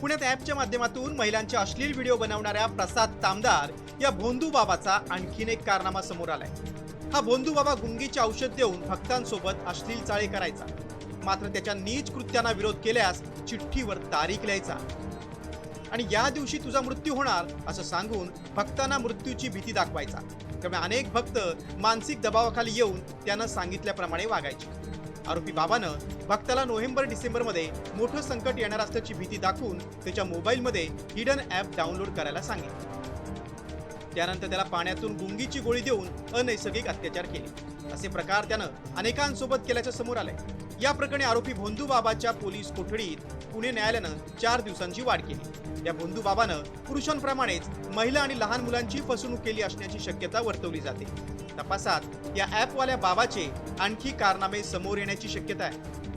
पुण्यात ॲपच्या माध्यमातून महिलांचे अश्लील व्हिडिओ बनवणाऱ्या प्रसाद तामदार या भोंदू बाबाचा आणखीन एक कारनामा समोर आलाय। हा भोंदू बाबा गुंगीचे औषध देऊन भक्तांसोबत अश्लील चाळे करायचा, मात्र त्याच्या नीच कृत्यांना विरोध केल्यास चिठ्ठीवर तारीख लिहायचा आणि या दिवशी तुझा मृत्यू होणार असं सांगून भक्तांना मृत्यूची भीती दाखवायचा। त्यामुळे अनेक भक्त मानसिक दबावाखाली येऊन त्यानं सांगितल्याप्रमाणे वागायचे। आरोपी बाबानं भक्ताला नोव्हेंबर-डिसेंबर मध्ये मोठं संकट येणार असल्याची भीती दाखवून त्याच्या मोबाईलमध्ये हिडन ॲप डाउनलोड करायला सांगितलं। त्यानंतर त्याला पाण्यातून गुंगीची गोळी देऊन अनैसर्गिक अत्याचार केले। असे प्रकार त्यानं अनेकांसोबत केल्याचं समोर आलंय। या प्रकरणी आरोपी भोंदू बाबाच्या पोलीस कोठडीत पुणे न्यायालयानं 4 दिवसांची वाढ केली। या भोंदू बाबानं पुरुषांप्रमाणेच महिला आणि लहान मुलांची फसवणूक केली असण्याची शक्यता वर्तवली जाते। तपासात या ॲपवाल्या बाबाचे आणखी कारनामे समोर येण्याची शक्यता आहे।